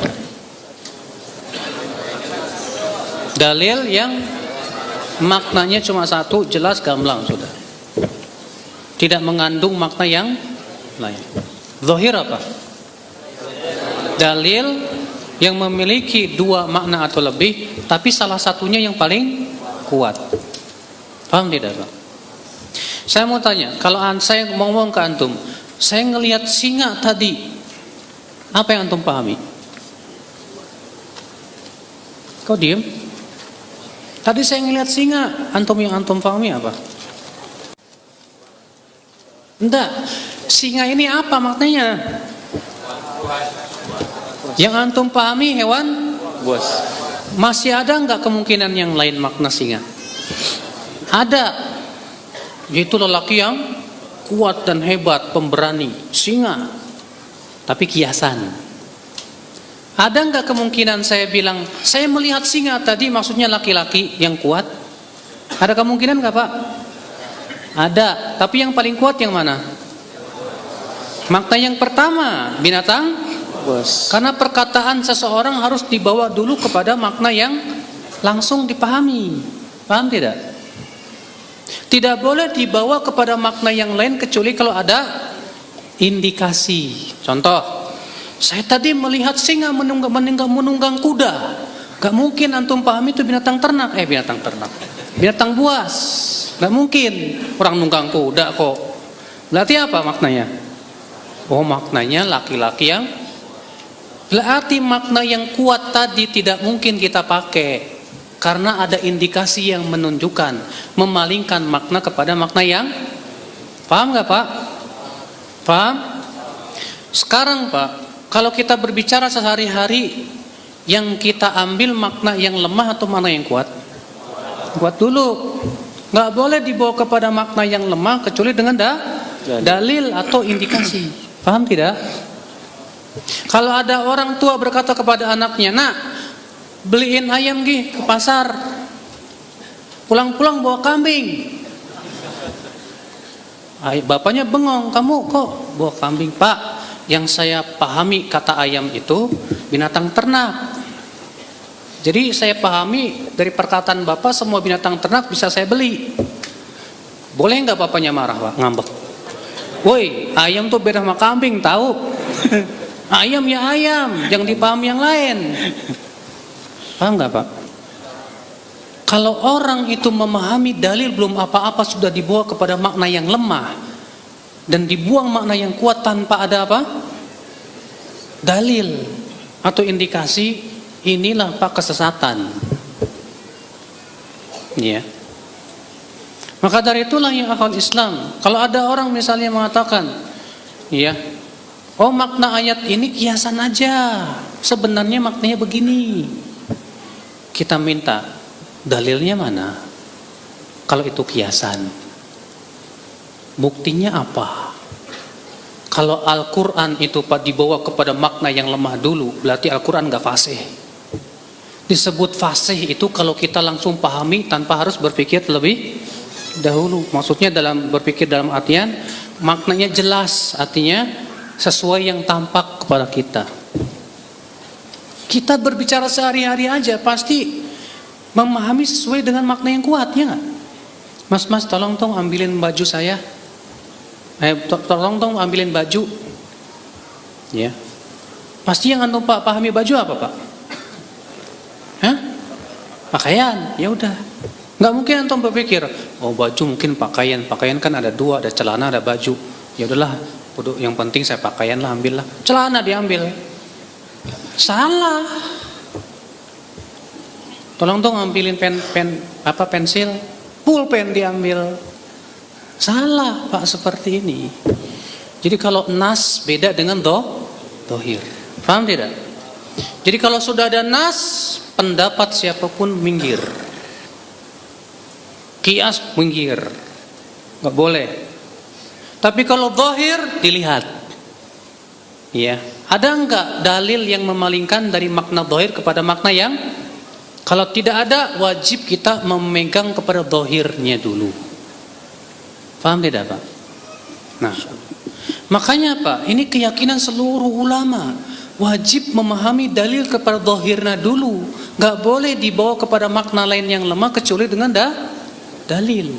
A: Dalil yang maknanya cuma satu, jelas, gamblang sudah. Tidak mengandung makna yang lain. Zahir apa? Dalil yang memiliki dua makna atau lebih, tapi salah satunya yang paling kuat. Paham tidak, Pak? Saya mau tanya, kalau saya ngomong ke antum, saya ngelihat singa tadi, apa yang antum pahami? Kau diem? Tadi saya ngelihat singa, yang antum pahami apa? Enggak, singa ini apa maknanya? Yang antum pahami hewan buas. Masih ada enggak kemungkinan yang lain makna singa? Ada. Yaitu lelaki yang kuat dan hebat, pemberani, singa. Tapi kiasan. Ada nggak kemungkinan saya bilang, saya melihat singa tadi maksudnya laki-laki yang kuat? Ada kemungkinan nggak Pak? Ada, tapi yang paling kuat yang mana? Makna yang pertama, binatang
B: Bos.
A: karena perkataan seseorang harus dibawa dulu kepada makna yang langsung dipahami. Paham tidak? Tidak boleh dibawa kepada makna yang lain kecuali kalau ada indikasi. Contoh, saya tadi melihat singa menunggang kuda. Gak mungkin antum pahami itu binatang ternak. Binatang buas. Gak mungkin orang nunggang kuda kok. Berarti apa maknanya? Oh, maknanya laki-laki yang, berarti makna yang kuat tadi tidak mungkin kita pakai karena ada indikasi yang menunjukkan, memalingkan makna kepada makna yang, paham gak Pak? Paham? Sekarang Pak, kalau kita berbicara sehari-hari, yang kita ambil makna yang lemah atau makna yang kuat? Kuat dulu. Gak boleh dibawa kepada makna yang lemah kecuali dengan dalil atau indikasi. Paham tidak? Kalau ada orang tua berkata kepada anaknya, "Nak, beliin ayam ke pasar. Pulang-pulang bawa kambing." Bapaknya bengong, "Kamu kok bawa kambing?" "Pak, yang saya pahami kata ayam itu binatang ternak. Jadi saya pahami dari perkataan Bapak semua binatang ternak bisa saya beli." Boleh nggak bapaknya marah Pak? Ngambek. "Woi, ayam tuh beda sama kambing, tahu?" Ayam ya ayam, jangan dipahami yang lain. Paham nggak Pak? Kalau orang itu memahami dalil belum apa-apa sudah dibawa kepada makna yang lemah dan dibuang makna yang kuat tanpa ada apa? Dalil atau indikasi, inilah Pak kesesatan. Ya. Maka dari itulah yang akal Islam. Kalau ada orang misalnya mengatakan, ya, oh makna ayat ini kiasan aja, sebenarnya maknanya begini. Kita minta dalilnya mana? Kalau itu kiasan, buktinya apa? Kalau Al-Quran itu Pak dibawa kepada makna yang lemah dulu, berarti Al-Quran gak fasih. Disebut fasih itu kalau kita langsung pahami tanpa harus berpikir terlebih dahulu. Maksudnya dalam berpikir dalam artian maknanya jelas, artinya sesuai yang tampak kepada kita. Kita berbicara sehari-hari aja pasti memahami sesuai dengan makna yang kuat, ya nggak? Mas, tolong dong ambilin baju saya. Tolong dong ambilin baju. Ya. Pasti yang antum pahami baju apa Pak? Hah? Pakaian. Ya udah. Nggak mungkin antum berpikir, oh baju mungkin pakaian kan ada dua, ada celana, ada baju. Ya udahlah, yang penting saya pakaian lah, ambil lah. Celana diambil. Salah. Tolong dong ambilin pensil, pulpen diambil. Salah Pak seperti ini. Jadi kalau nas beda dengan dohir. Paham tidak? Jadi kalau sudah ada nas, pendapat siapapun minggir. Kias minggir, nggak boleh. Tapi kalau zahir dilihat, ya ada nggak dalil yang memalingkan dari makna zahir kepada makna yang? Kalau tidak ada, wajib kita memegang kepada zahirnya dulu. Paham tidak Pak? Nah, makanya Pak, ini keyakinan seluruh ulama, wajib memahami dalil kepada zahirnya dulu. Nggak boleh dibawa kepada makna lain yang lemah kecuali dengan dalil.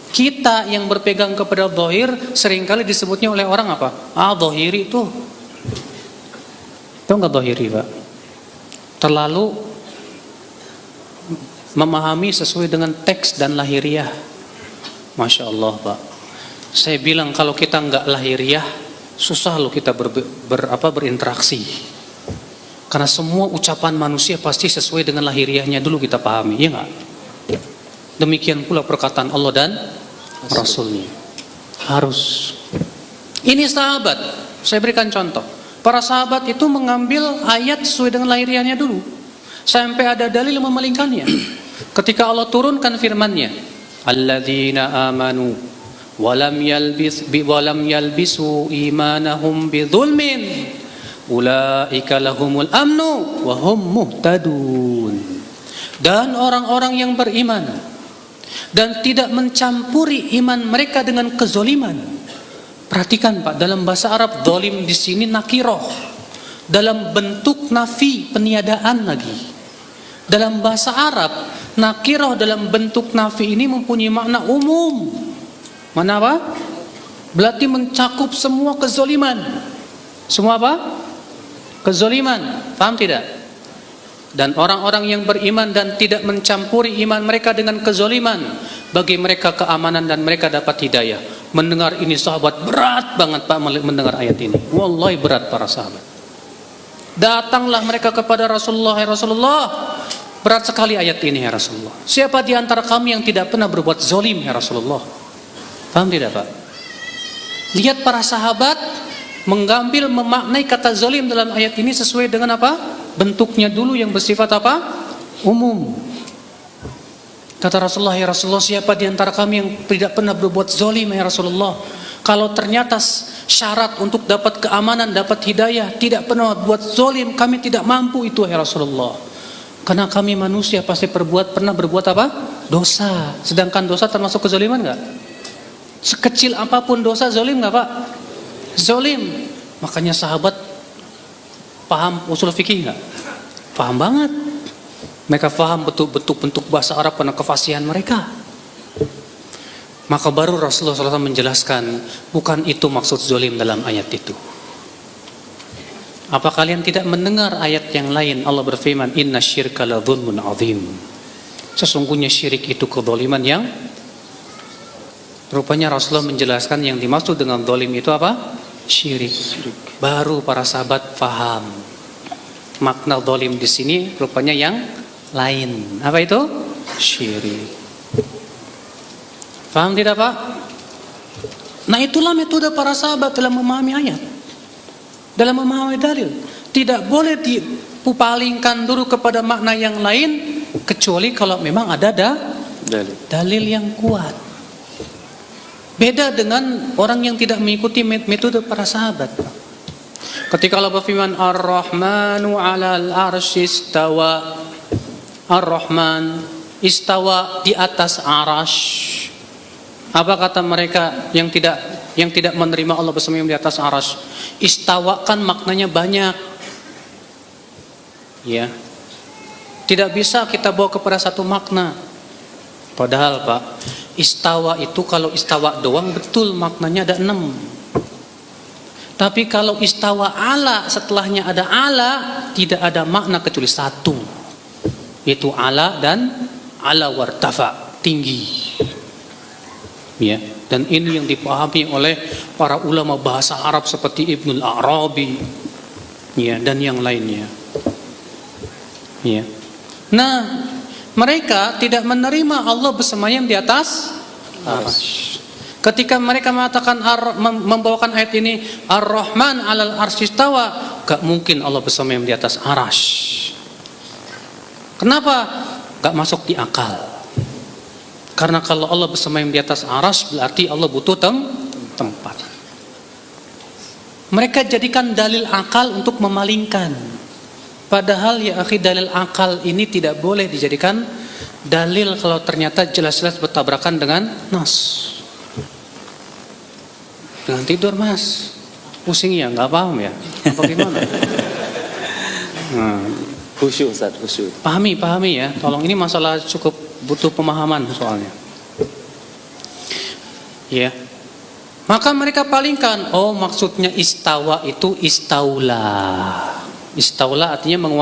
A: Kita yang berpegang kepada zahir seringkali disebutnya oleh orang apa? Zahiri itu. Tahu nggak zahiri Pak? Terlalu memahami sesuai dengan teks dan lahiriah. Masya Allah Pak. Saya bilang kalau kita nggak lahiriah, susah loh kita berinteraksi. Karena semua ucapan manusia pasti sesuai dengan lahiriahnya dulu kita pahami, ya nggak? Demikian pula perkataan Allah dan Rasulnya. Harus. Ini sahabat. Saya berikan contoh. Para sahabat itu mengambil ayat sesuai dengan lahiriahnya dulu. Sampai ada dalil yang memalingkannya. Ketika Allah turunkan firman-Nya, alladzina amanu walam yalbisu imanahum bidzulmin ulaika lahumul amnu wa hum muhtadun. Dan orang-orang yang beriman dan tidak mencampuri iman mereka dengan kezoliman. Perhatikan Pak, dalam bahasa Arab zalim di sini nakiroh, dalam bentuk nafi, peniadaan lagi. Dalam bahasa Arab nakiroh dalam bentuk nafi ini mempunyai makna umum. Mana apa? Berarti mencakup semua kezoliman. Semua apa? Kezoliman. Paham tidak? Dan orang-orang yang beriman dan tidak mencampuri iman mereka dengan kezoliman, bagi mereka keamanan dan mereka dapat hidayah. Mendengar ini sahabat berat banget Pak mendengar ayat ini. Wallahi berat para sahabat. Datanglah mereka kepada Rasulullah, ya Rasulullah, berat sekali ayat ini ya Rasulullah. Siapa di antara kami yang tidak pernah berbuat zolim ya Rasulullah? Paham tidak Pak? Lihat para sahabat mengambil memaknai kata zolim dalam ayat ini sesuai dengan apa? Bentuknya dulu yang bersifat apa? Umum. Kata Rasulullah, ya Rasulullah, siapa di antara kami yang tidak pernah berbuat zolim ya Rasulullah? Kalau ternyata syarat untuk dapat keamanan, dapat hidayah, tidak pernah buat zolim, kami tidak mampu itu ya Rasulullah. Karena kami manusia pasti pernah berbuat apa? Dosa. Sedangkan dosa termasuk kezoliman enggak? Sekecil apapun dosa zolim nggak Pak? Zolim. Makanya sahabat paham usul fikih nggak? Paham banget. Mereka paham betul-betul bentuk bahasa Arab karena kefasihan mereka. Maka baru Rasulullah SAW menjelaskan, bukan itu maksud zolim dalam ayat itu. Apa kalian tidak mendengar ayat yang lain? Allah berfirman, Inna syirka la dzulmun azim. Sesungguhnya syirik itu kezaliman yang rupanya Rasulullah menjelaskan yang dimaksud dengan zalim itu apa? Syirik. Baru para sahabat paham makna zalim di sini rupanya yang lain. Apa itu? Syirik. Paham tidak Pak? Nah itulah metode para sahabat dalam memahami ayat, dalam memahami dalil. Tidak boleh dipalingkan dulu kepada makna yang lain kecuali kalau memang ada dalil yang kuat. Beda dengan orang yang tidak mengikuti metode para sahabat. Ketika Allah berfirman Ar-Rahmanu 'alal 'arsy istawa. Ar-Rahman istawa di atas arasy. Apa kata mereka yang tidak menerima Allah bersemayam di atas arasy? Istawa kan maknanya banyak. Ya. Tidak bisa kita bawa kepada satu makna. Padahal Pak, istawa itu kalau istawa doang betul maknanya ada 6. Tapi kalau istawa ala setelahnya ada ala, tidak ada makna kecuali satu, yaitu ala dan ala wartafa, tinggi. Ya, dan ini yang dipahami oleh para ulama bahasa Arab seperti Ibnul Arabi, ya, dan yang lainnya. Ya. Nah, mereka tidak menerima Allah bersemayam di atas arasy. Ketika mereka mengatakan membawakan ayat ini Ar-Rahman 'alal 'arsy istawa, gak mungkin Allah bersemayam di atas arasy. Kenapa? Gak masuk di akal. Karena kalau Allah bersemayam di atas arasy berarti Allah butuh tempat. Mereka jadikan dalil akal untuk memalingkan. Padahal ya akhi, dalil akal ini tidak boleh dijadikan dalil kalau ternyata jelas-jelas bertabrakan dengan nas. Dengan tidur Mas, pusing ya, nggak paham ya? Apa gimana?
B: Khusyuk Ustaz, khusyuk.
A: Pahami ya. Tolong, ini masalah cukup butuh pemahaman soalnya. Ya. Maka mereka palingkan, oh maksudnya istawa itu istaula. Istaula artinya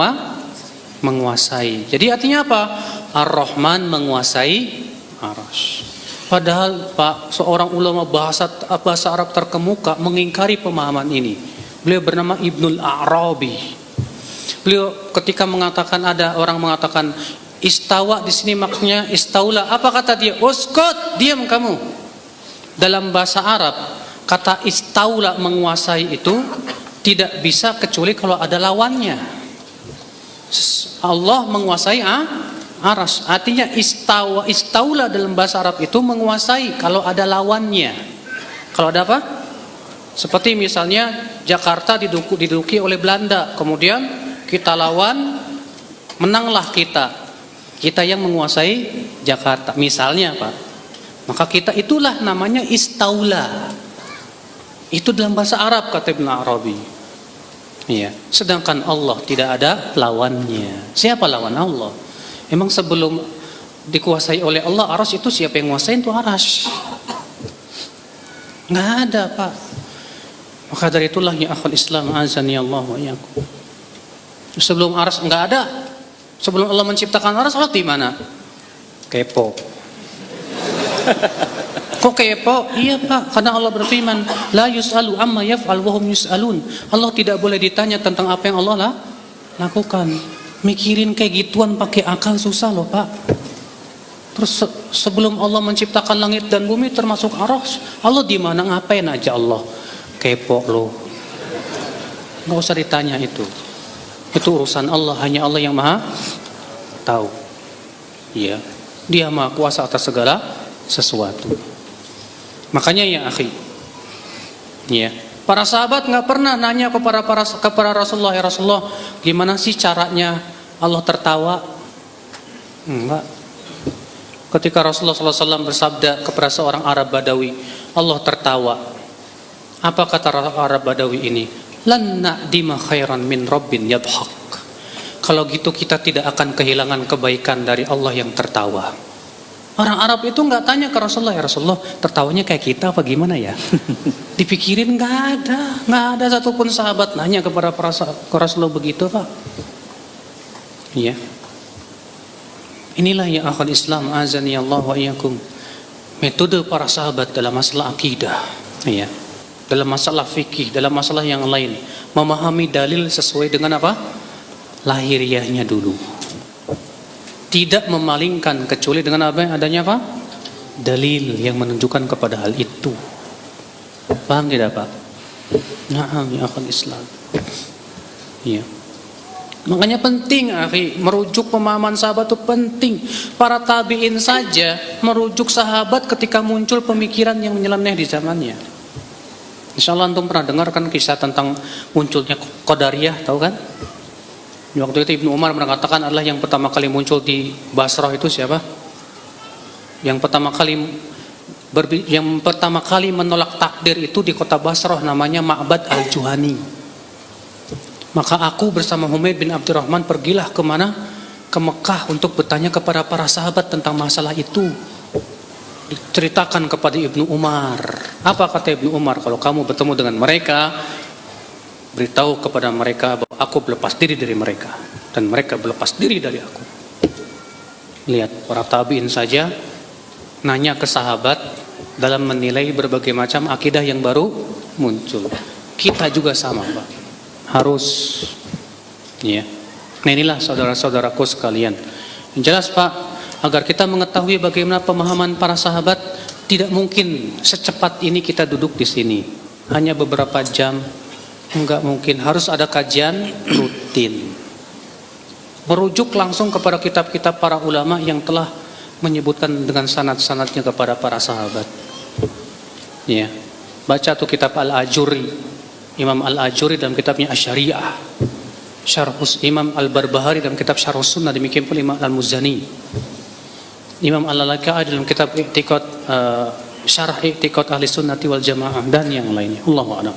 A: menguasai. Jadi artinya apa? Ar-Rahman menguasai arasy. Padahal Pak, seorang ulama bahasa Arab terkemuka mengingkari pemahaman ini. Beliau bernama Ibnul Arabi. Beliau ketika mengatakan, ada orang mengatakan istawa di sini maknanya istaula. Apa kata dia? Uskut, diam kamu. Dalam bahasa Arab, kata istaula menguasai itu tidak bisa kecuali kalau ada lawannya. Allah menguasai aras. Artinya istaula dalam bahasa Arab itu menguasai kalau ada lawannya. Kalau ada apa? Seperti misalnya Jakarta diduduki oleh Belanda, kemudian kita lawan, menanglah kita. Kita yang menguasai Jakarta, misalnya Pak. Maka kita itulah namanya istaula. Itu dalam bahasa Arab kata Ibn Arabi. Iya. Sedangkan Allah tidak ada lawannya. Siapa lawan Allah? Emang sebelum dikuasai oleh Allah, arsy itu siapa yang nguasain tuh arsy? Nggak ada Pak. Maka dari itulah ya akhul Islam azani Allah wa iyyakum. Sebelum arsy nggak ada. Sebelum Allah menciptakan arsy, Allah di mana? Kepo. Kok kepo? Iya Pak, karena Allah berfirman, la yus'alu amma yaf'al wa hum yus'alun. Allah tidak boleh ditanya tentang apa yang Allah lakukan. Mikirin kayak gituan pakai akal susah loh Pak. Terus sebelum Allah menciptakan langit dan bumi termasuk arsy, Allah di mana, ngapain aja Allah? Kepo loh. Nggak usah ditanya itu. Itu urusan Allah, hanya Allah yang maha tahu. Iya, Dia maha kuasa atas segala sesuatu. Makanya ya akhi, ya, para sahabat nggak pernah nanya kepada Rasulullah, ya Rasulullah, gimana sih caranya Allah tertawa? Enggak. Ketika Rasulullah SAW bersabda kepada seorang Arab Badawi, Allah tertawa. Apa kata Arab Badawi ini? Lan na'dima khairan min rabbin yadhak. Kalau gitu kita tidak akan kehilangan kebaikan dari Allah yang tertawa. Orang Arab itu nggak tanya ke Rasulullah, ya Rasulullah, tertawanya kayak kita apa gimana ya? Dipikirin nggak ada satupun sahabat nanya kepada Rasulullah begitu Pak. Iya. Inilah ya akhul Islam azani Allah wa iyyakum, metode para sahabat dalam masalah akidah, ya, dalam masalah fikih, dalam masalah yang lain, memahami dalil sesuai dengan apa? Lahiriahnya dulu. Tidak memalingkan kecuali dengan apa? Adanya apa? Dalil yang menunjukkan kepada hal itu. Paham tidak Pak? Na'am ya akhul Islam. Iya. Makanya penting akhi, merujuk pemahaman sahabat itu penting. Para tabi'in saja merujuk sahabat ketika muncul pemikiran yang menyeleneh di zamannya. Insyaallah antum pernah dengar kan kisah tentang munculnya Qadariyah, tahu kan? Waktu itu Ibnu Umar mengatakan adalah yang pertama kali muncul di Basrah itu siapa? Yang pertama kali menolak takdir itu di kota Basrah, namanya Ma'bad al-Juhani. Maka aku bersama Humaid bin Abdurrahman pergilah kemana? Ke Mekah untuk bertanya kepada para sahabat tentang masalah itu. Ceritakan kepada Ibnu Umar. Apa kata Ibnu Umar? Kalau kamu bertemu dengan mereka, beritahu kepada mereka bahwa aku berlepas diri dari mereka dan mereka berlepas diri dari aku. Lihat, para tabi'in saja nanya ke sahabat dalam menilai berbagai macam akidah yang baru muncul. Kita juga sama Pak. Harus, ya. Nah inilah saudara-saudaraku sekalian. Yang jelas Pak, agar kita mengetahui bagaimana pemahaman para sahabat, tidak mungkin secepat ini kita duduk di sini. Hanya beberapa jam, enggak mungkin. Harus ada kajian rutin. Merujuk langsung kepada kitab-kitab para ulama yang telah menyebutkan dengan sanad-sanadnya kepada para sahabat. Ya, baca tuh kitab Al-Ajuri. Imam Al-Ajuri dalam kitabnya Asy-Syariah, Imam Al-Barbahari dalam kitab Syarh Sunnah, demikian pula Imam Al-Muzani, Imam Al-Laka'i dalam kitab I'tiqad Syarh I'tiqad Ahli Sunnati wal Jamaah dan yang lainnya. Allahu a'lam.